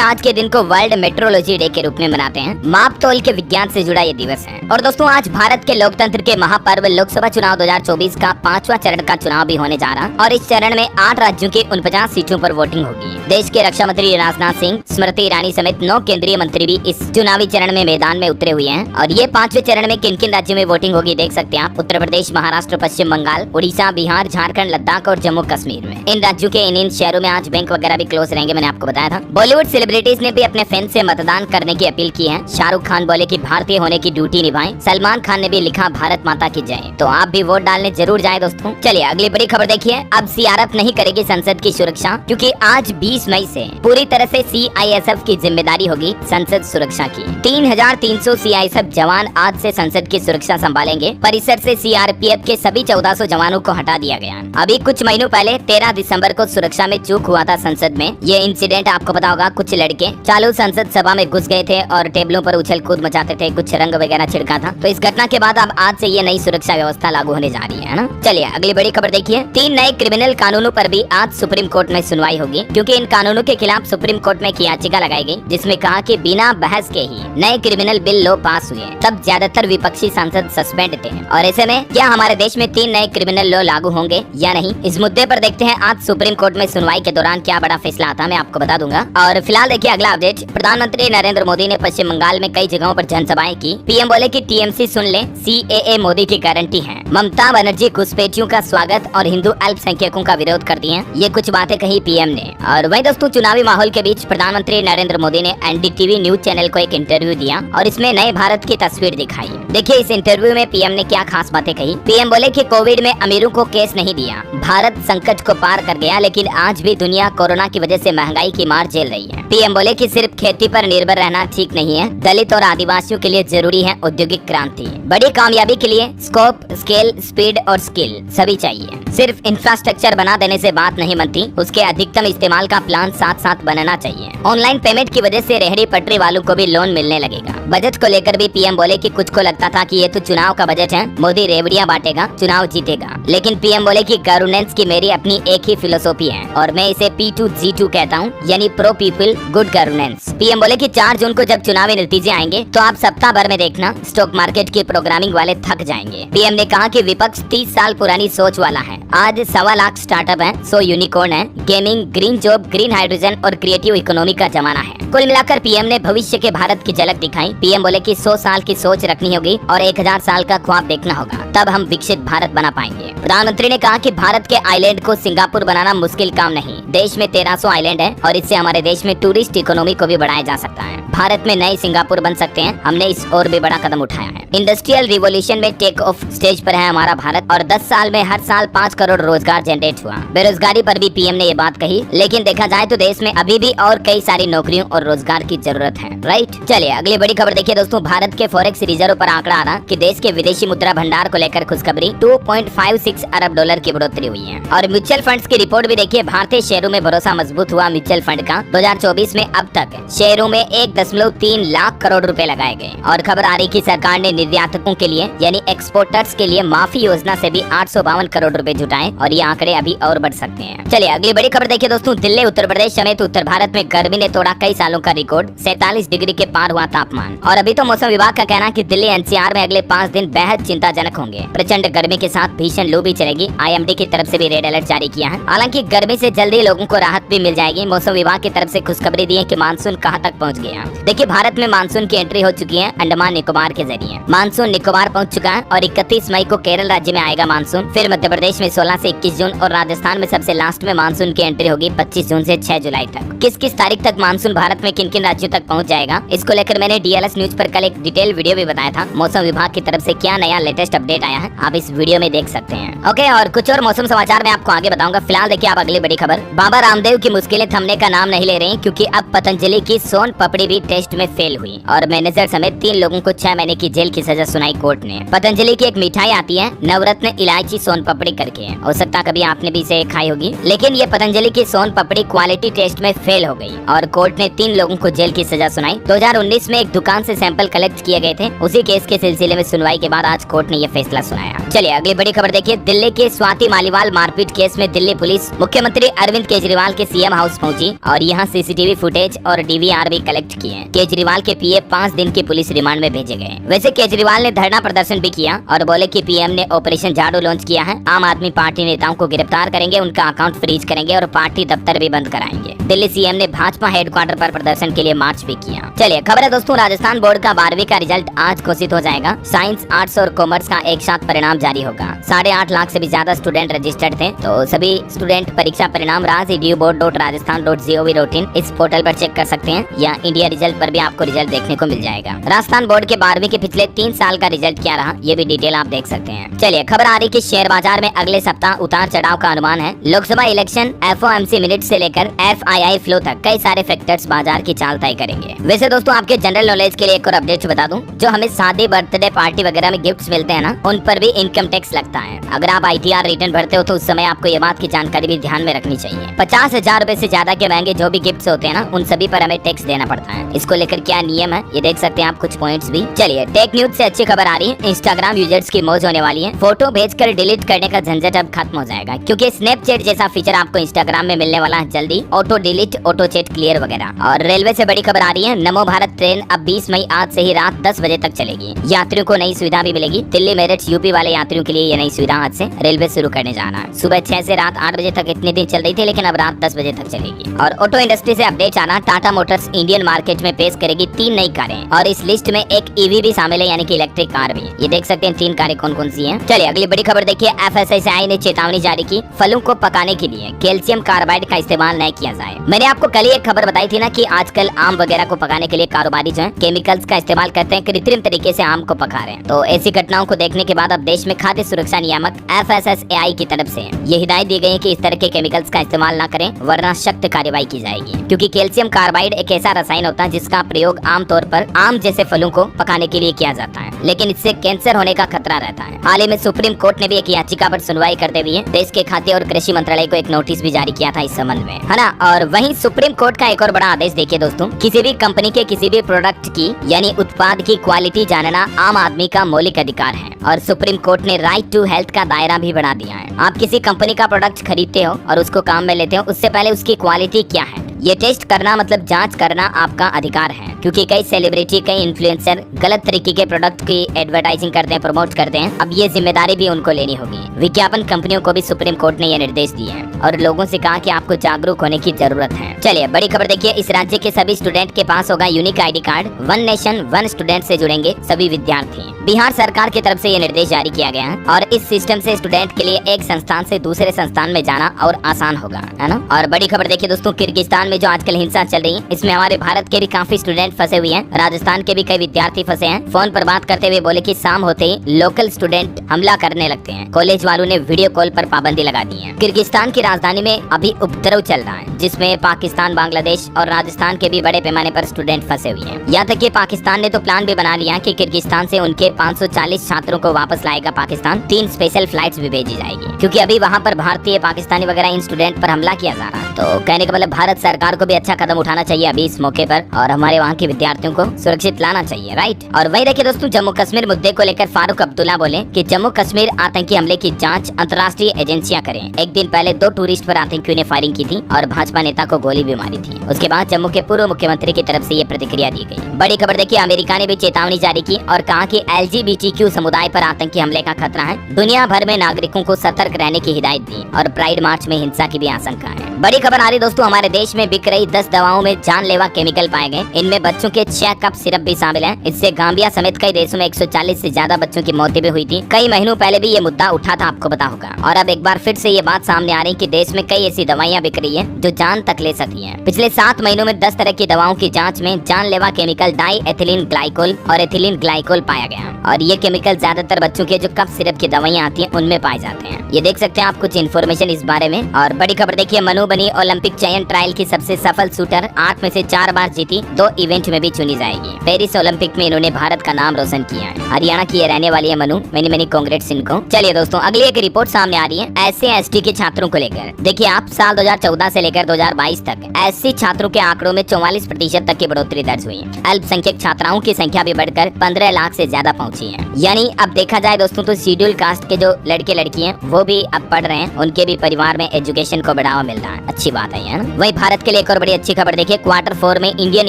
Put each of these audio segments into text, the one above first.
आज के दिन को वर्ल्ड मेट्रोलॉजी डे के रूप में मनाते हैं। माप तोल के विज्ञान से जुड़ा ये दिवस है। और दोस्तों आज भारत के लोकतंत्र के महापर्व लोकसभा चुनाव 2024 का 5वां चरण का चुनाव भी होने जा रहा और इस चरण में 8 राज्यों की 49 सीटों पर वोटिंग होगी। देश के रक्षा मंत्री राजनाथ सिंह, स्मृति ईरानी समेत 9 केंद्रीय मंत्री भी इस चुनावी चरण में मैदान में उतरे हुए हैं। और ये 5वें चरण में किन किन राज्यों में वोटिंग होगी देख सकते हैं आप। उत्तर प्रदेश, महाराष्ट्र, पश्चिम बंगाल, उड़ीसा, बिहार, झारखंड, लद्दाख और जम्मू कश्मीर में। इन राज्यों के इन शहरों में आज बैंक वगैरह भी क्लोज रहेंगे, मैंने आपको बताया था। बॉलीवुड सेलिब्रिटीज ने भी अपने फैंस से मतदान करने की अपील की है। शाहरुख खान बोले कि भारतीय होने की ड्यूटी निभाएं। सलमान खान ने भी लिखा भारत माता की जय। तो आप भी वोट डालने जरूर जाए दोस्तों। चलिए अगली बड़ी खबर देखिए। अब सीआरएफ नहीं करेगी संसद की सुरक्षा, क्योंकि आज 20 मई से पूरी तरह से सीआईएसएफ की जिम्मेदारी होगी संसद सुरक्षा की। 3300 सीआईएसएफ जवान आज से संसद की सुरक्षा संभालेंगे। परिसर से सीआरपीएफ के सभी 1400 जवानों को हटा दिया गया। अभी कुछ महीनों पहले 13 दिसंबर को सुरक्षा में चूक हुआ था संसद में। ये इंसिडेंट आपको पता होगा, कुछ लड़के चालू संसद सभा में घुस गए थे और टेबलों पर उछल कूद मचाते थे, कुछ रंग वगैरह छिड़का था। तो इस घटना के बाद अब आज से ये नई सुरक्षा व्यवस्था लागू होने जा रही है ना। चलिए अगली बड़ी खबर देखिए। 3 नए क्रिमिनल कानूनों पर भी आज सुप्रीम कोर्ट में सुनवाई होगी, क्योंकि इन कानूनों के खिलाफ सुप्रीम कोर्ट में एक याचिका लगाई गई, जिसमें कहा कि बिना बहस के ही नए क्रिमिनल बिल लो पास हुए। तब ज्यादातर विपक्षी सांसद सस्पेंड थे। और ऐसे में क्या हमारे देश में 3 नए क्रिमिनल लॉ लागू होंगे या नहीं, इस मुद्दे पर देखते हैं आज सुप्रीम कोर्ट में सुनवाई के दौरान क्या बड़ा फैसला आता है, मैं आपको बता दूंगा। और फिलहाल देखिए अगला अपडेट। प्रधानमंत्री नरेंद्र मोदी ने पश्चिम बंगाल में कई जगहों पर जनसभाएं की। पीएम बोले कि टीएमसी सुन ले, सीएए मोदी की गारंटी है। ममता बनर्जी घुसपैठियों का स्वागत और हिंदू अल्पसंख्यकों का विरोध करती हैं। ये कुछ बातें कही पीएम ने। और वहीं दोस्तों चुनावी माहौल के बीच प्रधानमंत्री नरेंद्र मोदी ने एनडीटीवी न्यूज चैनल को एक इंटरव्यू दिया और इसमें नए भारत की तस्वीर दिखाई। देखिए इस इंटरव्यू में पीएम ने क्या खास बातें कही। पीएम बोले कि कोविड में अमीरों को केस नहीं दिया, भारत संकट को पार कर गया, लेकिन आज भी दुनिया कोरोना की वजह से महंगाई की मार झेल रही है। पीएम बोले कि सिर्फ खेती पर निर्भर रहना ठीक नहीं है, दलित और आदिवासियों के लिए जरूरी है औद्योगिक क्रांति। बड़ी कामयाबी के लिए स्कोप, स्केल, स्पीड और स्किल सभी चाहिए। सिर्फ इंफ्रास्ट्रक्चर बना देने से बात नहीं बनती, उसके अधिकतम इस्तेमाल का प्लान साथ साथ बनना चाहिए। ऑनलाइन पेमेंट की वजह से रेहड़ी पटरी वालों को भी लोन मिलने लगेगा। बजट को लेकर भी पीएम बोले कि कुछ को लगता था कि ये तो चुनाव का बजट है, मोदी रेवड़ियां बांटेगा, चुनाव जीतेगा। लेकिन पीएम बोले कि गवर्नेंस की मेरी अपनी एक ही फिलोसॉफी है और मैं इसे P2G2 कहता हूँ, यानी pro people good governance. PM बोले कि 4 जून को जब चुनावी नतीजे आएंगे तो आप सप्ताह भर में देखना स्टॉक मार्केट की प्रोग्रामिंग वाले थक जाएंगे। पीएम ने कहा कि विपक्ष 30 साल पुरानी सोच वाला है। आज 1.25 लाख स्टार्टअप है, 100 यूनिकॉर्न है, gaming, green job, green hydrogen और क्रिएटिव इकोनॉमी का जमाना है। कुल मिलाकर पीएम ने भविष्य के भारत की झलक दिखाई। पीएम बोले कि 100 साल की सोच रखनी होगी और 1000 साल का ख्वाब देखना होगा, तब हम विकसित भारत बना पाएंगे। प्रधानमंत्री ने कहा कि भारत के आइलैंड को सिंगापुर बनाना मुश्किल काम नहीं। देश में 1300 आइलैंड है और इससे हमारे देश में टूरिस्ट इकोनॉमी को भी बढ़ाया जा सकता है। भारत में नए सिंगापुर बन सकते हैं। हमने इस और भी बड़ा कदम उठाया है। इंडस्ट्रियल रिवॉल्यूशन में टेक ऑफ स्टेज पर है हमारा भारत और 10 साल में हर साल 5 करोड़ रोजगार जनरेट हुआ। बेरोजगारी पर भी पीएम ने ये बात कही, लेकिन देखा जाए तो देश में अभी भी और कई सारी नौकरियों और रोजगार की जरूरत है। राइट, चलिए अगली बड़ी खबर देखिए दोस्तों। भारत के फॉरेक्स रिजर्व पर आंकड़ा आ रहा कि देश के विदेशी मुद्रा भंडार को लेकर खुशखबरी। 2.56 अरब डॉलर की बढ़ोतरी हुई है। और म्यूचुअल फंड्स की रिपोर्ट भी देखिए। भारतीय शेयरों में भरोसा मजबूत हुआ म्यूचुअल फंड का। 2024 में अब तक शेयरों में 1.3 लाख करोड़ रुपए लगाए गए। और खबर आ रही कि सरकार ने निर्यातकों के लिए यानी एक्सपोर्टर्स के लिए माफी योजना से भी 852 करोड़ रुपए जुटाए और ये आंकड़े अभी और बढ़ सकते हैं। चलिए अगली बड़ी खबर देखिए दोस्तों। दिल्ली, उत्तर प्रदेश समेत उत्तर भारत में गर्मी ने तोड़ा कई सालों का रिकॉर्ड। 47 डिग्री के पार हुआ तापमान। और अभी तो मौसम विभाग का कहना है कि दिल्ली एनसीआर में अगले 5 दिन बेहद चिंताजनक होंगे। प्रचंड गर्मी के साथ भीषण लू भी चलेगी। आईएमडी की तरफ से भी रेड अलर्ट जारी किया है। हालांकि गर्मी से जल्दी लोगों को राहत भी मिल जाएगी। मौसम विभाग की तरफ से खुशखबरी दी है कि मानसून कहां तक पहुंच गया। देखिए भारत में मानसून की एंट्री हो चुकी है अंडमान निकोबार के जरिए। मानसून निकोबार पहुंच चुका है और 31 मई को केरल राज्य में आएगा मानसून। फिर मध्य प्रदेश में 16 से 21 जून और राजस्थान में सबसे लास्ट में मानसून की एंट्री होगी 25 जून से 6 जुलाई तक। किस किस तारीख तक मानसून भारत में किन किन राज्यों तक पहुंच जाएगा, इसको लेकर मैंने डीएलएस न्यूज पर कल एक डिटेल वीडियो भी बनाया था। मौसम विभाग की तरफ से क्या नया लेटेस्ट अपडेट आया है आप इस वीडियो में देख सकते हैं। ओके, और कुछ और मौसम समाचार मैं आपको आगे बताऊंगा। फिलहाल देखिए आप अगली बड़ी खबर। बाबा रामदेव की मुश्किलें थमने का नाम नहीं ले रही, क्योंकि अब पतंजलि की सोन पपड़ी भी टेस्ट में फेल हुई और मैनेजर समेत 3 लोगों को 6 महीने की जेल की सजा सुनाई कोर्ट ने। पतंजलि की एक मिठाई आती है नवरत्न इलायची सोन पपड़ी करके, हो सकता है कभी आपने भी इसे खाई होगी, लेकिन ये पतंजलि की सोन पपड़ी क्वालिटी टेस्ट में फेल हो गई और कोर्ट ने 3 लोगों को जेल की सजा सुनाई। 2019 में एक दुकान से सैंपल कलेक्ट किए गए थे, उसी केस के सिलसिले में सुनवाई के बाद आज कोर्ट ने यह फैसला सुनाया। चलिए अगली बड़ी खबर देखिए। दिल्ली के स्वाति मालीवाल मारपीट केस में दिल्ली पुलिस मुख्यमंत्री अरविंद केजरीवाल के सीएम हाउस पहुंची और यहाँ सीसीटीवी फुटेज और डीवीआर भी कलेक्ट किए। केजरीवाल के पीए 5 दिन की पुलिस रिमांड में भेजे गए। वैसे केजरीवाल ने धरना प्रदर्शन भी किया और बोले कि पीएम ने ऑपरेशन झाड़ू लॉन्च किया है, आम आदमी पार्टी नेताओं को गिरफ्तार करेंगे, उनका अकाउंट फ्रीज करेंगे और पार्टी दफ्तर भी बंद कराएंगे। दिल्ली सीएम ने भाजपा हेडक्वार्टर पर प्रदर्शन के लिए मार्च भी किया। चलिए खबर है दोस्तों, राजस्थान बोर्ड का 12वीं का रिजल्ट आज घोषित हो जाएगा। साइंस, आर्ट्स और कॉमर्स का एक साथ परिणाम जारी होगा। 8.5 लाख से भी ज्यादा स्टूडेंट रजिस्टर्ड थे, तो सभी स्टूडेंट परीक्षा परिणाम raz.edu.board.rajasthan.gov.in इस पोर्टल पर चेक कर सकते हैं, या इंडिया रिजल्ट पर भी आपको रिजल्ट देखने को मिल जाएगा। राजस्थान बोर्ड के 12वीं के पिछले 3 साल का रिजल्ट क्या रहा, ये भी डिटेल आप देख सकते हैं। चलिए खबर आ रही कि शेयर बाजार में अगले सप्ताह उतार चढ़ाव का अनुमान है। लोकसभा इलेक्शन, FOMC मिनट से लेकर FII फ्लो तक कई सारे फैक्टर्स बाजार की चाल तय करेंगे। वैसे दोस्तों आपके जनरल नॉलेज के लिए एक और अपडेट बता दूं, जो हमें शादी, बर्थडे पार्टी वगैरह में गिफ्ट्स मिलते हैं ना, उन पर भी इनकम टैक्स लगता है। अगर आप ITR रिटर्न भरते हो तो उस समय आपको ये बात की जानकारी भी ध्यान में रखनी चाहिए। 50,000 रुपए से ज्यादा के महंगे जो भी गिफ्ट्स होते हैं ना, उन सभी पर हमें टैक्स देना पड़ता है। इसको लेकर क्या नियम है ये देख सकते हैं आप कुछ पॉइंट्स भी। चलिए टेक न्यूज से अच्छी खबर आ रही है। इंस्टाग्राम यूजर्स की मौज होने वाली है। फोटो भेजकर डिलीट करने का झंझट अब खत्म हो जाएगा, क्योंकि स्नैपचैट जैसा फीचर आपको इंस्टाग्राम में मिलने वाला है जल्दी। Auto delete, auto chat clear वगैरह। और रेलवे से बड़ी खबर आ रही है। नमो भारत ट्रेन अब 20 मई आज से ही रात 10 बजे तक चलेगी। यात्रियों को नई सुविधा भी मिलेगी। दिल्ली, मेरठ, यूपी वाले यात्रियों के लिए ये नई सुविधा आज से रेलवे शुरू करने जाना है। सुबह 6 से रात 8 बजे तक इतने दिन चल रही थी, लेकिन अब रात 10 बजे तक चलेगी। और ऑटो इंडस्ट्री से अपडेट आना, टाटा मोटर्स इंडियन मार्केट में पेश करेगी 3 नई कारें और इस लिस्ट में एक EV भी शामिल है, यानी कि इलेक्ट्रिक कार भी। ये देख सकते हैं 3 कारें कौन कौन सी हैं। चलिए अगली बड़ी खबर देखिए। FSSAI ने चेतावनी जारी की, फलों को पकाने के लिए कैल्शियम कार्बाइड का इस्तेमाल नहीं किया जाए। मैंने आपको कल ही एक खबर बताई थी ना कि आजकल आम वगैरह को पकाने के लिए कारोबारी जो है केमिकल्स का इस्तेमाल करते हैं, कृत्रिम तरीके से आम को पका रहे हैं। तो ऐसी घटनाओं को देखने के बाद अब देश में खाद्य सुरक्षा नियामक FSSAI की तरफ से ये हिदायत दी गई है कि इस तरह के केमिकल्स का इस्तेमाल ना करें, वरना सख्त कार्रवाई की जाएगी। क्योंकि कैल्शियम कार्बाइड एक ऐसा रसायन होता है जिसका प्रयोग आमतौर पर आम जैसे फलों को पकाने के लिए किया जाता है, लेकिन इससे कैंसर होने का खतरा रहता है। हाल ही में सुप्रीम कोर्ट ने भी एक याचिका पर सुनवाई करते हुए देश के खाद्य और कृषि मंत्रालय को एक नोटिस भी जारी किया था इस संबंध में, है ना। और वहीं सुप्रीम कोर्ट का एक और बड़ा आदेश देखिए दोस्तों, किसी भी कंपनी के किसी भी प्रोडक्ट की यानी उत्पाद की क्वालिटी जानना आम आदमी का मौलिक अधिकार है। और सुप्रीम कोर्ट ने राइट टू हेल्थ का दायरा भी बढ़ा दिया है। आप किसी कंपनी का प्रोडक्ट खरीदते हो और उसको काम में लेते हो, उससे पहले उसकी क्वालिटी क्या है ये टेस्ट करना, मतलब जांच करना आपका अधिकार है। क्योंकि कई सेलिब्रिटी, कई इन्फ्लुएंसर गलत तरीके के प्रोडक्ट की एडवर्टाइजिंग करते हैं, प्रमोट करते हैं। अब ये जिम्मेदारी भी उनको लेनी होगी। विज्ञापन कंपनियों को भी सुप्रीम कोर्ट ने ये निर्देश दिए हैं और लोगों से कहा कि आपको जागरूक होने की जरूरत है। चलिए बड़ी खबर देखिए। इस राज्य के सभी स्टूडेंट के पास होगा unique ID card. 1 nation 1 student से जुड़ेंगे सभी विद्यार्थी। बिहार सरकार की तरफ से ये निर्देश जारी किया गया है और इस सिस्टम से स्टूडेंट के लिए एक संस्थान से दूसरे संस्थान में जाना और आसान होगा, है ना। और बड़ी खबर देखिए दोस्तों, किर्गिस्तान में जो आजकल हिंसा चल रही है, इसमें हमारे भारत के भी काफी स्टूडेंट फंसे हुए हैं। राजस्थान के भी कई विद्यार्थी फंसे हैं। फोन पर बात करते हुए बोले कि शाम होते ही लोकल स्टूडेंट हमला करने लगते हैं। कॉलेज वालों ने वीडियो कॉल पर पाबंदी लगा दी है। किर्गिस्तान की राजधानी में अभी उपद्रव चल रहा है, जिसमें पाकिस्तान, बांग्लादेश और राजस्थान के भी बड़े पैमाने पर स्टूडेंट फंसे हुए हैं। यहाँ तक कि पाकिस्तान ने तो प्लान भी बना लिया कि किर्गिस्तान से उनके 540 छात्रों को वापस लाएगा पाकिस्तान। 3 स्पेशल फ्लाइट्स भी भेजी जाएगी, क्योंकि अभी वहाँ पर भारतीय, पाकिस्तानी वगैरह इन स्टूडेंट पर हमला किया जा रहा है। तो कहने का मतलब भारत सरकार को भी अच्छा कदम उठाना चाहिए अभी इस मौके पर, और हमारे वहाँ के विद्यार्थियों को सुरक्षित लाना चाहिए, राइट। और वही देखिए दोस्तों, जम्मू कश्मीर मुद्दे को लेकर फारूक अब्दुल्ला बोले कि जम्मू कश्मीर आतंकी हमले की जांच अंतर्राष्ट्रीय एजेंसियां करें। एक दिन पहले 2 टूरिस्ट पर आतंकियों ने फायरिंग की थी और भाजपा नेता को गोली भी मारी थी। उसके बाद जम्मू के पूर्व मुख्यमंत्री की तरफ से ये प्रतिक्रिया दी गई। बड़ी खबर देखिए, अमेरिका ने भी चेतावनी जारी की और कहा कि LGBTQ समुदाय पर आतंकी हमले का खतरा है। दुनिया भर में नागरिकों को सतर्क रहने की हिदायत दी और प्राइड मार्च में हिंसा की भी आशंका है। बड़ी खबर आ रही दोस्तों, हमारे देश में बिक रही 10 दवाओं में जानलेवा केमिकल पाए गए। इनमें बच्चों के 6 कप सिरप भी शामिल है। इससे गांबिया समेत कई देशों में 140 से ज्यादा बच्चों की मौतें भी हुई थी। कई महीनों पहले भी ये मुद्दा उठा था, आपको पता होगा। और अब एक बार फिर से ये बात सामने आ रही कि देश में कई ऐसी दवाइयां बिक रही है जो जान तक ले सकती हैं। पिछले 7 महीनों में 10 तरह की दवाओं की जांच में जानलेवा केमिकल डाई एथिलीन ग्लाइकोल और एथिलीन ग्लाइकोल पाया गया। और ये केमिकल ज्यादातर बच्चों के जो कफ सिरप की दवाइयां आती हैं उनमें पाए जाते हैं। ये देख सकते हैं आप कुछ इन्फॉर्मेशन इस बारे में। और बड़ी खबर देखिए, मनु बनी ओलंपिक चयन ट्रायल की सबसे सफल शूटर, 8 में से 4 बार जीती, 2 इवेंट में भी चुनी जाएगी। पेरिस ओलंपिक में इन्होंने भारत का नाम रोशन किया है। हरियाणा की ये रहने वाली है मनु, मैनी कांग्रेट्स इनको। चलिए दोस्तों, अगली एक रिपोर्ट सामने आ रही है SC/ST के छात्रों को लेकर। देखिए आप, साल 2014 से लेकर 2022 तक SC छात्रों के आंकड़ों में 44% तक की बढ़ोतरी दर्ज हुई है। अल्पसंख्यक छात्राओं की संख्या भी बढ़कर 15 लाख से ज्यादा पहुंची है। यानी अब देखा जाए दोस्तों तो शेड्यूल कास्ट के जो लड़के लड़की हैं वो भी अब पढ़ रहे हैं, उनके भी परिवार में एजुकेशन को बढ़ावा मिल रहा है। अच्छी बात है ना। वही भारत के लिए एक और बड़ी अच्छी खबर देखिए, Q4 में इंडियन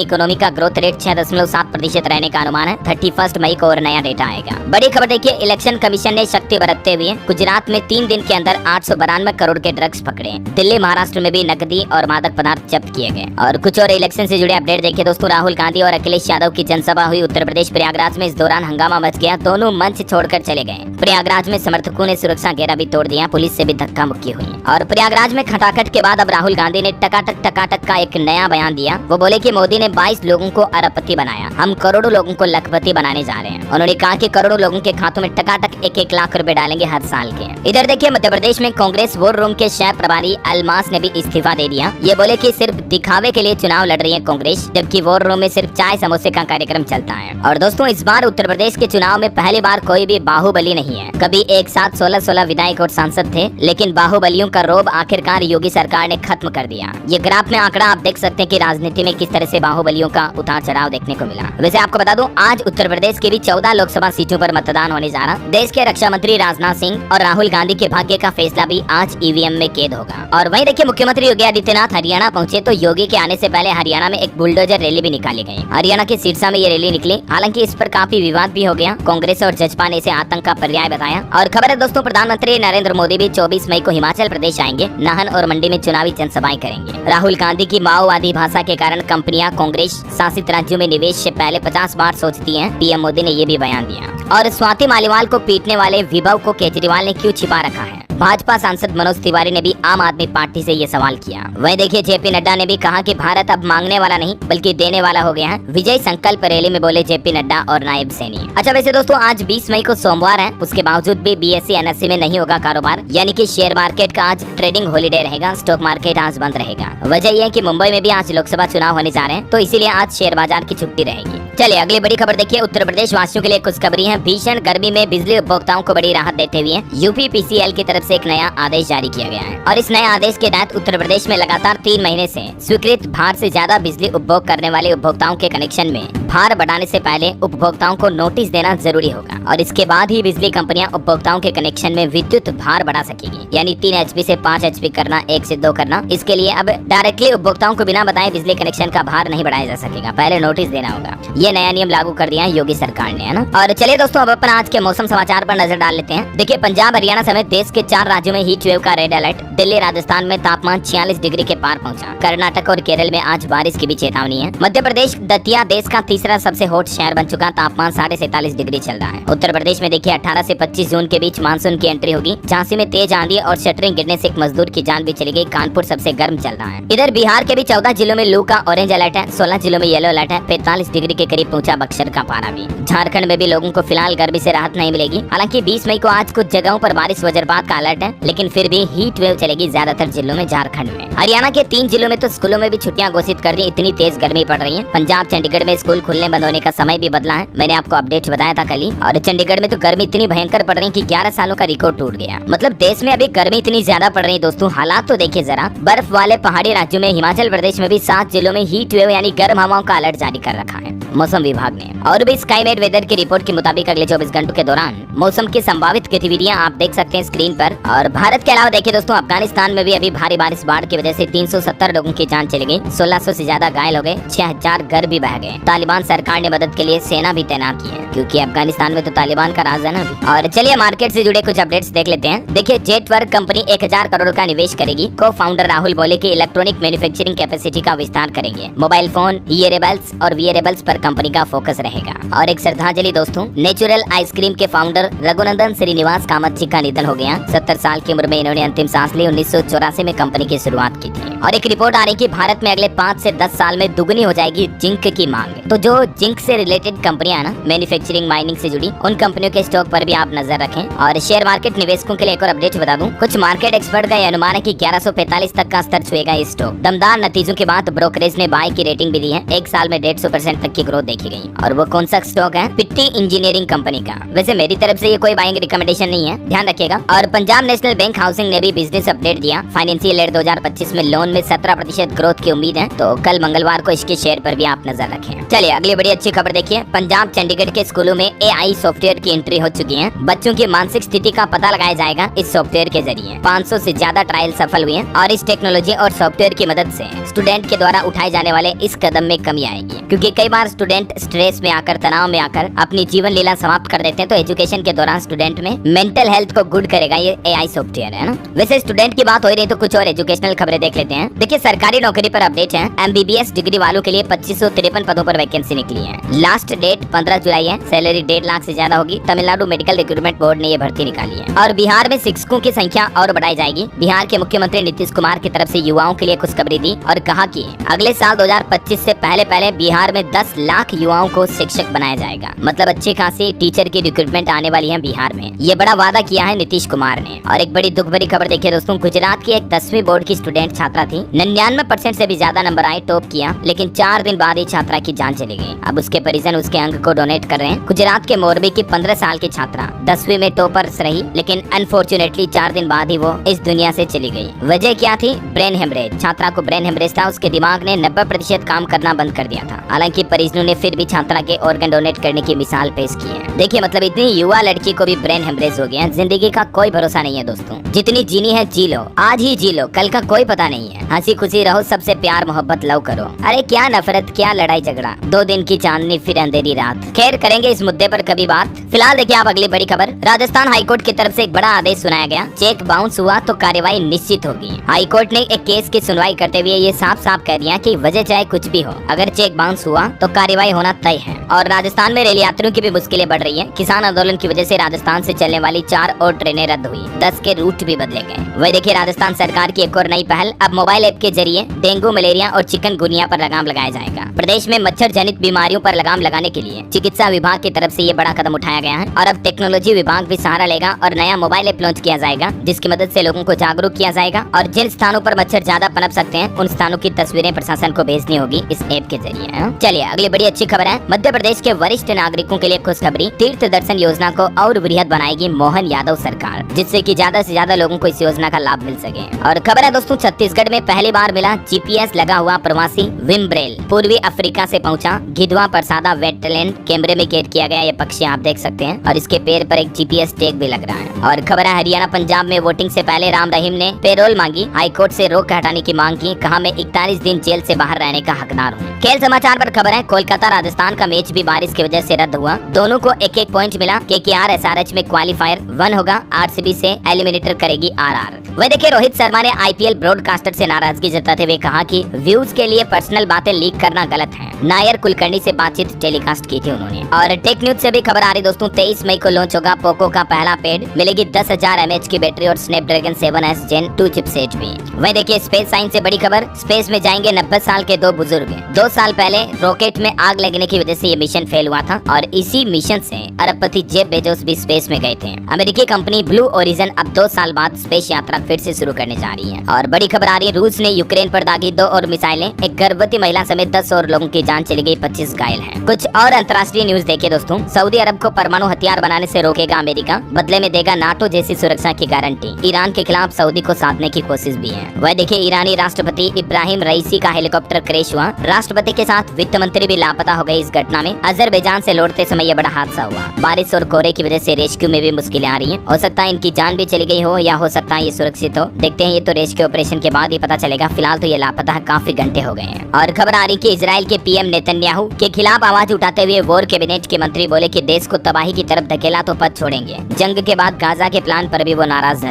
इकोनॉमी का ग्रोथ रेट 6.7% रहने का अनुमान है। 31 मई को और नया डेटा आएगा। बड़ी खबर देखिए, इलेक्शन कमीशन ने शक्ति बरतते हुए गुजरात में 3 दिन के अंदर 892 करोड़ के ड्रग्स पकड़े। दिल्ली महाराष्ट्र में भी नकदी और मादक पदार्थ जब्त किए गए। और कुछ और इलेक्शन से जुड़े अपडेट देखिए दोस्तों, राहुल गांधी और अखिलेश यादव की जनसभा हुई उत्तर प्रदेश प्रयागराज में। इस दौरान हंगामा मच गया, दोनों मंच छोड़कर चले गए। प्रयागराज में समर्थकों ने सुरक्षा घेरा भी तोड़ दिया, पुलिस से भी धक्का मुक्की हुई। और प्रयागराज में खटाखट के बाद अब राहुल गांधी ने टकाटक का एक नया बयान दिया। वो बोले कि मोदी ने 22 लोगों को अरबपति बनाया, हम करोड़ों लोगों को लखपति बनाने जा रहे हैं। उन्होंने कहा कि करोड़ों लोगों के खातों में टकाटक 1-1 लाख रुपए डालेंगे हर साल के। इधर देखिए मध्य प्रदेश में कांग्रेस वोर रूम के शहर प्रभारी अलमास ने भी इस्तीफा दे दिया। ये बोले कि सिर्फ दिखावे के लिए चुनाव लड़ रही है कांग्रेस, जबकि वोर रूम में सिर्फ चाय समोसे का कार्यक्रम चलता है। और दोस्तों, इस बार उत्तर प्रदेश के चुनाव में पहली बार कोई भी बाहुबली नहीं है। कभी एक साथ 16 विधायक और सांसद थे, लेकिन बाहुबलियों का रोब आखिरकार योगी सरकार ने खत्म कर दिया। ये ग्राफ में आंकड़ा आप देख सकते हैं कि राजनीति में किस तरह से बाहुबलियों का उतार चढ़ाव देखने को मिला। वैसे आपको बता दूं, आज उत्तर प्रदेश के भी 14 लोकसभा सीटों पर मतदान होने जा रहा। देश के रक्षा मंत्री राजनाथ सिंह और राहुल गांधी के भाग्य का फैसला भी आज EVM में कैद होगा। और वहीं देखिए, मुख्यमंत्री योगी आदित्यनाथ हरियाणा पहुंचे तो योगी के आने से पहले हरियाणा में एक बुलडोजर रैली भी निकाली गई। हरियाणा के सिरसा में ये रैली निकली। हालांकि इस पर काफी विवाद भी हो गया, कांग्रेस और जजपा ने इसे आतंक का पर्याय बताया। और खबर है दोस्तों, प्रधानमंत्री नरेंद्र मोदी भी 24 मई को हिमाचल प्रदेश आएंगे, नाहन और मंडी में चुनावी जनसभाएं करेंगे। राहुल गांधी की माओवादी भाषा के कारण कंपनियां कांग्रेस शासित राज्यों में निवेश से पहले 50 बार सोचती हैं, PM मोदी ने ये भी बयान दिया। और स्वाति मालीवाल को पीटने वाले विभव को केजरीवाल ने क्यों छिपा रखा है? भाजपा सांसद मनोज तिवारी ने भी आम आदमी पार्टी से ये सवाल किया। वहीं देखिए, JP नड्डा ने भी कहा कि भारत अब मांगने वाला नहीं बल्कि देने वाला हो गया है। विजय संकल्प रैली में बोले JP नड्डा और नायब सैनी। अच्छा वैसे दोस्तों, आज 20 मई को सोमवार है, उसके बावजूद भी BSE NSE में नहीं होगा कारोबार, यानी कि शेयर मार्केट का आज ट्रेडिंग हॉलीडे रहेगा। स्टॉक मार्केट आज बंद रहेगा। वजह यह है कि मुंबई में भी आज लोकसभा चुनाव होने जा रहे हैं, तो इसीलिए आज शेयर बाजार की छुट्टी रहेगी। चलिए अगली बड़ी खबर देखिए, उत्तर प्रदेश वासियों के लिए खुशखबरी है। भीषण गर्मी में बिजली उपभोक्ताओं को बड़ी राहत देते हुए UPPCL की तरफ से एक नया आदेश जारी किया गया है। और इस नए आदेश के तहत उत्तर प्रदेश में लगातार 3 महीने से स्वीकृत भार से ज्यादा बिजली उपभोग करने वाले उपभोक्ताओं के कनेक्शन में भार बढ़ाने से पहले उपभोक्ताओं को नोटिस देना जरूरी होगा। और इसके बाद ही बिजली कंपनियां उपभोक्ताओं के कनेक्शन में विद्युत भार बढ़ा सकेगी, यानी 3 HP से 5 HP करना, 1 से 2 करना। इसके लिए अब डायरेक्टली उपभोक्ताओं को बिना बताए बिजली कनेक्शन का भार नहीं बढ़ाया जा सकेगा, पहले नोटिस देना होगा। ये नया नियम लागू कर दिया है योगी सरकार ने, है ना। और चलिए दोस्तों, अब अपन आज के मौसम समाचार पर नजर डाल लेते हैं। देखिए, पंजाब हरियाणा समेत देश के 4 राज्यों में हीट वेव का रेड अलर्ट। दिल्ली राजस्थान में तापमान 46 डिग्री के पार पहुंचा। कर्नाटक और केरल में आज बारिश की भी चेतावनी है। मध्य प्रदेश दतिया देश का तीसरा सबसे हॉट शहर बन चुका, तापमान 47.5 डिग्री चल रहा है। उत्तर प्रदेश में देखिए 18 से 25 जून के बीच मानसून की एंट्री होगी। झांसी में तेज आंधी और शटरिंग गिरने से एक मजदूर की जान भी चली गई। कानपुर सबसे गर्म चल रहा है। इधर बिहार के भी 14 जिलों में लू का ऑरेंज अलर्ट है। 16 जिलों में येलो अलर्ट है। 45 डिग्री के करीब पहुंचा बक्सर का पारा भी। झारखंड में भी लोगों को फिलहाल गर्मी से राहत नहीं मिलेगी। हालांकि 20 मई को आज कुछ जगहों पर बारिश वज्रपात का अलर्ट है, लेकिन फिर भी हीट वेव चलेगी ज्यादातर जिलों में झारखंड में। हरियाणा के 3 जिलों में तो स्कूलों में भी छुट्टियां घोषित कर दी, इतनी तेज गर्मी पड़ रही है। पंजाब चंडीगढ़ में स्कूल खुलने बंद होने का समय भी बदला है, मैंने आपको अपडेट बताया था कल ही। और चंडीगढ़ में तो गर्मी इतनी भयंकर पड़ रही है कि 11 सालों का रिकॉर्ड टूट गया। मतलब देश में अभी गर्मी इतनी ज्यादा पड़ रही है दोस्तों, हालात तो देखिए जरा। बर्फ वाले पहाड़ी राज्यों में हिमाचल प्रदेश में भी 7 जिलों में हीट वेव यानी गर्म हवाओं का अलर्ट जारी कर रखा है मौसम विभाग ने। और भी स्काईमेट वेदर की रिपोर्ट के मुताबिक अगले 24 घंटों के दौरान मौसम की संभावित गतिविधियां आप देख सकते हैं स्क्रीन पर। और भारत के अलावा देखिए दोस्तों, अफगानिस्तान में भी अभी भारी बारिश बाढ़ की वजह से 370 लोगों की जान चली गई। 1600 से ज्यादा घायल हो गए। 6000 घर भी बह गए। तालिबान सरकार ने मदद के लिए सेना भी तैनात की है, क्योंकि अफगानिस्तान में तो तालिबान का राज है ना। और चलिए मार्केट से जुड़े कुछ अपडेट्स देख लेते हैं। देखिए, जेटवर्क कंपनी 1000 करोड़ का निवेश करेगी। को फाउंडर राहुल बोले कि इलेक्ट्रॉनिक मैन्युफैक्चरिंग कैपेसिटी का विस्तार करेंगे। मोबाइल फोन, ईयरेबल्स और वियरेबल्स पर कंपनी का फोकस रहेगा। और एक श्रद्धांजलि दोस्तों, नेचुरल आइसक्रीम के फाउंडर रघुनंदन श्रीनिवास कामत जी का निधन हो गया। 70 साल की उम्र में इन्होंने अंतिम सांस ली। 1984 में कंपनी की शुरुआत की थी। और एक रिपोर्ट आ रही कि भारत में अगले 5 से 10 साल में दुगनी हो जाएगी जिंक की मांग। तो जो जिंक से रिलेटेड कंपनियां है ना, मैन्युफैक्चरिंग माइनिंग से जुड़ी, उन कंपनियों के स्टॉक पर भी आप नजर रखें। और शेयर मार्केट निवेशकों के लिए एक और अपडेट बता दूं, कुछ मार्केट एक्सपर्ट का अनुमान है कि 1145 तक का स्तर छुएगा ये स्टॉक। दमदार नतीजों के बाद ब्रोकरेज ने बाय की रेटिंग भी दी है। एक साल में 150% तक की ग्रोथ देखी गई। और वो कौन सा स्टॉक है? पिट्टी इंजीनियरिंग कंपनी का। वैसे मेरी तरफ से ये कोई बाइंग रिकमेंडेशन नहीं है, ध्यान रखिएगा। और पंजाब नेशनल बैंक हाउसिंग ने भी बिजनेस अपडेट दिया। फाइनेंशियल ईयर 2025 में लोन में 17% ग्रोथ की उम्मीद है। तो कल मंगलवार को इसके शेयर पर भी आप नजर रखें। चलिए अगली बड़ी अच्छी खबर देखिए। पंजाब चंडीगढ़ के स्कूलों में AI सॉफ्टवेयर की एंट्री हो चुकी है। बच्चों की मानसिक स्थिति का पता लगाया जाएगा इस सॉफ्टवेयर के जरिए। 500 से ज्यादा ट्रायल सफल हुए हैं। और इस टेक्नोलॉजी और सॉफ्टवेयर की मदद से स्टूडेंट के द्वारा उठाए जाने वाले इस कदम में कमी आएगी, क्योंकि कई बार स्टूडेंट स्ट्रेस में आकर, तनाव में आकर अपनी जीवन लीला समाप्त कर देते हैं। तो एजुकेशन के दौरान स्टूडेंट में मेंटल हेल्थ को गुड करेगा ये AI सॉफ्टवेयर, है ना। वैसे स्टूडेंट की बात हो रही तो कुछ और एजुकेशनल खबरें देख लेते हैं। देखिए सरकारी नौकरी पर अपडेट है। MBBS डिग्री वालों के लिए 2553 पदों पर वैकेंसी निकली है। लास्ट डेट 15 जुलाई है। सैलरी 1.5 लाख से ज्यादा होगी। तमिलनाडु मेडिकल रिक्रूटमेंट बोर्ड ने ये भर्ती निकाली है। और बिहार में शिक्षकों की संख्या और बढ़ाई जाएगी। बिहार के मुख्यमंत्री नीतीश कुमार की तरफ से युवाओं के लिए खुशखबरी दी और कहा कि अगले साल 2025 से पहले बिहार में 10 लाख युवाओं को शिक्षक बनाया जाएगा। मतलब अच्छी खासी टीचर की रिक्रूटमेंट आने वाली है बिहार में। ये बड़ा वादा किया है नीतीश कुमार ने। और एक बड़ी दुख भरी खबर देखिए दोस्तों, गुजरात की एक 10वीं बोर्ड की स्टूडेंट छात्रा थी। 99% से भी ज्यादा नंबर आए, टॉप किया, लेकिन 4 दिन बाद ही छात्रा की जान चली गई। अब उसके परिजन उसके अंग को डोनेट कर रहे हैं। गुजरात के मोरबी की 15 साल की छात्रा 10वीं में टॉपर्स रही, लेकिन अनफॉर्चुनेटली 4 दिन बाद ही वो इस दुनिया से चली गई। वजह क्या थी? Brain haemorrhage. छात्रा को ब्रेन हेमरेज था। उसके दिमाग ने 90% काम करना बंद कर दिया था। हालांकि परिजनों ने फिर भी छात्रा के ऑर्गन डोनेट करने की मिसाल पेश की है। देखिए मतलब इतनी युवा लड़की को भी ब्रेन हेमरेज हो गया। जिंदगी का कोई भरोसा नहीं है दोस्तों। जितनी जीनी है जी लो, आज ही जी लो, कल का कोई पता नहीं है। हंसी खुशी रहो, सबसे प्यार मोहब्बत लव करो। अरे क्या नफरत, क्या लड़ाई झगड़ा, 2 दिन की चांदनी फिर अंधेरी रात। खैर करेंगे इस मुद्दे पर कभी बात। फिलहाल देखिए आप अगली बड़ी खबर। राजस्थान हाईकोर्ट की तरफ से एक बड़ा आदेश सुनाया गया। चेक बाउंस हुआ तो कार्रवाई निश्चित होगी। हाईकोर्ट ने एक केस की सुनवाई करते हुए ये साफ साफ कह दिया कि वजह चाहे कुछ भी हो, अगर चेक बाउंस हुआ तो कार्रवाई होना तय है। और राजस्थान में रेल यात्रियों की भी मुश्किलें बढ़ रही है। किसान आंदोलन की वजह से राजस्थान से चलने वाली 4 और ट्रेनें रद्द हुई। 10 के रूट भी बदले गए। वही देखिए राजस्थान सरकार की एक और नई पहल। अब मोबाइल ऐप के जरिए डेंगू, मलेरिया और चिकनगुनिया पर लगाम लगाया जाएगा। प्रदेश में मच्छर जनित बीमारियों पर लगाम लगाने के लिए चिकित्सा विभाग की तरफ से ये बड़ा कदम उठाया गया है। और अब टेक्नोलॉजी विभाग भी सहारा लेगा और नया मोबाइल ऐप लॉन्च किया जाएगा, जिसकी मदद से लोगों को जागरूक किया जाएगा। और जिन स्थानों पर मच्छर ज्यादा पनप सकते हैं, उन स्थानों की तस्वीरें प्रशासन को भेजनी होगी इस ऐप के जरिए। चलिए अगली बड़ी अच्छी खबर है। मध्य प्रदेश के वरिष्ठ नागरिकों के लिए खुशखबरी। तीर्थ दर्शन योजना को और वृहद बनाएगी मोहन यादव सरकार, जिससे कि ज्यादा से ज्यादा लोगों को इस योजना का लाभ मिल सके। और खबर है दोस्तों, छत्तीसगढ़ में पहली बार मिला GPS लगा हुआ प्रवासी विम्ब्रेल। पूर्वी अफ्रीका से पहुंचा गिधवा परसादा वेटलैंड। कैमरे में कैद किया गया ये पक्षी आप देख सकते हैं। और इसके पैर पर एक GPS टैग भी लग रहा है। और खबर है हरियाणा पंजाब में वोटिंग से पहले राम रहीम ने पेरोल मांगी। हाईकोर्ट से रोक हटाने की मांग की। कहा मैं 41 दिन जेल से बाहर रहने का हकदार हूँ। खेल समाचार पर खबर है, कोलकाता राजस्थान का मैच भी बारिश की वजह से रद्द हुआ। दोनों को एक एक पॉइंट मिला। KKR SRH में क्वालिफायर 1 होगा। RCB से एलिमिनेटर करेगी RR। वह देखिए रोहित शर्मा ने IPL ब्रॉडकास्टर से नाराजगी जताते हुए कहा कि व्यूज के लिए पर्सनल बातें लीक करना गलत है। नायर कुलकर्णी से बातचीत टेलीकास्ट की थी उन्होंने। और टेक न्यूज से भी खबर आ रही दोस्तों, 23 मई को लॉन्च होगा पोको का पहला पेड। मिलेगी 10,000 mAh की बैटरी और स्नैपड्रैगन 7S Gen 2 चिपसेट भी। वह देखिए स्पेस साइंस से बड़ी खबर। स्पेस में जाएंगे 90 साल के 2 बुजुर्ग। 2 साल पहले रॉकेट में आग लगने की वजह से ये मिशन फेल हुआ था। और इसी मिशन से अरबपति जेफ बेजोस भी स्पेस में गए थे। अमेरिकी कंपनी ब्लू ओरिजिन अब 2 साल बाद स्पेस यात्रा फिर से शुरू करने जा रही है। और बड़ी खबर आ रही है, रूस ने यूक्रेन पर दागी 2 और मिसाइलें। एक गर्भवती महिला समेत 10 और लोगों की जान चली गई, 25 घायल हैं। कुछ और अंतर्राष्ट्रीय न्यूज देखिए दोस्तों। सऊदी अरब को परमाणु हथियार बनाने से रोकेगा अमेरिका, बदले में देगा नाटो जैसी सुरक्षा की गारंटी। ईरान के खिलाफ सऊदी को साधने की कोशिश भी है। वह देखिए ईरानी राष्ट्रपति इब्राहिम रईसी का हेलीकॉप्टर क्रैश हुआ। राष्ट्रपति के साथ वित्त मंत्री भी लापता हो गए इस घटना में। अजरबैजान से लौटते समय यह बड़ा हादसा हुआ। बारिश और कोहरे की वजह से रेस्क्यू में भी मुश्किलें आ रही हैं। हो सकता है इनकी जान भी चली गई हो या हो सकता है ये सुरक्षित हो। देखते हैं, ये तो रेस्क्यू ऑपरेशन के बाद ही पता चलेगा। फिलहाल तो ये लापता है, काफी घंटे हो गए हैं। और खबर आ रही कि इजराइल के PM नेतन्याहू के खिलाफ आवाज उठाते हुए वॉर कैबिनेट के मंत्री बोले कि देश को तबाही की तरफ धकेला तो पद छोड़ेंगे। जंग के बाद गाजा के प्लान पर भी वो नाराज नजर